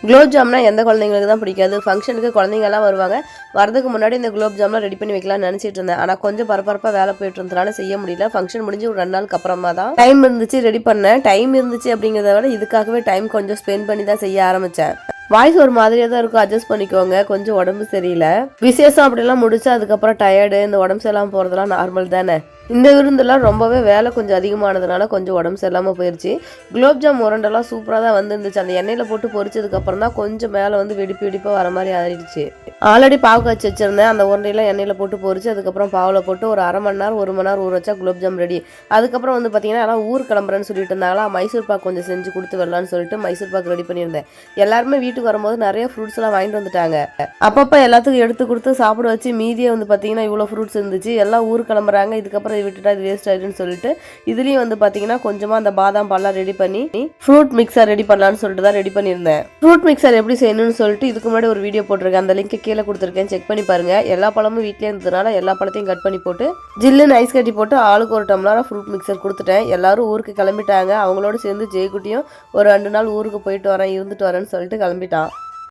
குலோப் ஜாம்னா எந்த குழந்தைங்களுக்கு தான் பிடிக்காது. ஃபங்க்ஷனுக்கு குழந்தைங்கலாம் வருவாங்க. வரதுக்கு முன்னாடி இந்த குலோப் ஜாம்லாம் ரெடி பண்ணி வைக்கலாம்னு நினச்சிட்டு இருந்தேன். ஆனால் கொஞ்சம் பரபரப்பாக வேலை போயிட்டு இருந்ததுனால செய்ய முடியல. ஃபங்க்ஷன் முடிஞ்சு ஒரு 2 நாளுக்கு அப்புறமா தான் டைம் இருந்துச்சு ரெடி பண்ணேன். டைம் இருந்துச்சு அப்படிங்கிறத விட இதுக்காகவே டைம் கொஞ்சம் ஸ்பெண்ட் பண்ணி தான் செய்ய ஆரம்பித்தேன். வாய்ஸ் ஒரு மாதிரியாக தான் இருக்கும், அட்ஜஸ்ட் பண்ணிக்கோங்க. கொஞ்சம் உடம்பு சரியில்லை. விசேஷம் அப்படிலாம் முடிச்சு அதுக்கப்புறம் டயர்டு, இந்த உடம்பு சரியில்லாமல் போகிறதுலாம் நார்மல் தானே. இந்த விருந்தெல்லாம் ரொம்பவே வேலை கொஞ்சம் அதிகமானதுனால கொஞ்சம் உடம்பு சரியில்லாமல் போயிடுச்சு. குலோப் ஜாம் உரண்டெல்லாம் சூப்பராக தான் வந்துருந்துச்சு. அந்த எண்ணெயில் போட்டு பொரிச்சதுக்கப்புறம் தான் கொஞ்சம் மேலே வந்து வெடிப்பாக வர மாதிரி ஆயிடுச்சு. ஆல்ரெடி பாவு காய்ச்சி வச்சிருந்தேன். அந்த உருண்டையெல்லாம் எண்ணெயில் போட்டு பொரிச்சு அதுக்கப்புறம் பாவில் போட்டு ஒரு 1/2 மணி நேரம் 1 மணி நேரம் ஊற வச்சா குலோப் ஜாம் ரெடி. அதுக்கப்புறம் வந்து பார்த்தீங்கன்னா எல்லாம் ஊர் கிளம்புறேன்னு சொல்லிட்டு இருந்தாங்களா, மைசூர் பாக்கு கொஞ்சம் செஞ்சு கொடுத்து வரலான்னு சொல்லிட்டு மைசூர் பாக்கு ரெடி பண்ணியிருந்தேன். எல்லாருமே வீட்டுக்கு வரும்போது நிறைய ஃப்ரூட்ஸ் எல்லாம் வாங்கிட்டு வந்துட்டாங்க. அப்பப்போ எல்லாத்துக்கும் எடுத்து கொடுத்து சாப்பிட வச்சு மீதியே வந்து பார்த்தீங்கன்னா இவ்வளோ ஃப்ரூட்ஸ் இருந்துச்சு. எல்லாம் ஊர் கிளம்புறாங்க, இதுக்கப்புறம் விட்டுட்டா இது வேஸ்ட் ஆயிடுன்னு சொல்லிட்டு இதுலேயும் வந்து பார்த்தீங்கன்னா கொஞ்சமாக அந்த பாதாம் பால்லாம் ரெடி பண்ணி ஃப்ரூட் மிக்சர் ரெடி பண்ணலான்னு சொல்லிட்டு தான் ரெடி பண்ணியிருந்தேன். ஃப்ரூட் மிக்சர் எப்படி செய்யணும்னு சொல்லிட்டு இதுக்கு முன்னாடி ஒரு வீடியோ போட்டிருக்கேன். அந்த லிங்க் கீழே கொடுத்துருக்கேன், செக் பண்ணி பாருங்க. எல்லா பழமும் வீட்டிலே இருந்ததுனால எல்லா பழத்தையும் கட் பண்ணி போட்டு ஜில்லுன்னு ஐஸ் கட்டி போட்டு ஆளுக்கு ஒரு டம்ளராக ஃப்ரூட் மிக்சர் கொடுத்துட்டேன். எல்லாரும் ஊருக்கு கிளம்பிட்டாங்க. அவங்களோட சேர்ந்து ஜெயக்குட்டியும் ஒரு 2 நாள் ஊருக்கு போயிட்டு வரேன் இருந்துட்டு வரேன்னு சொல்லிட்டு கிளம்பிட்டான்.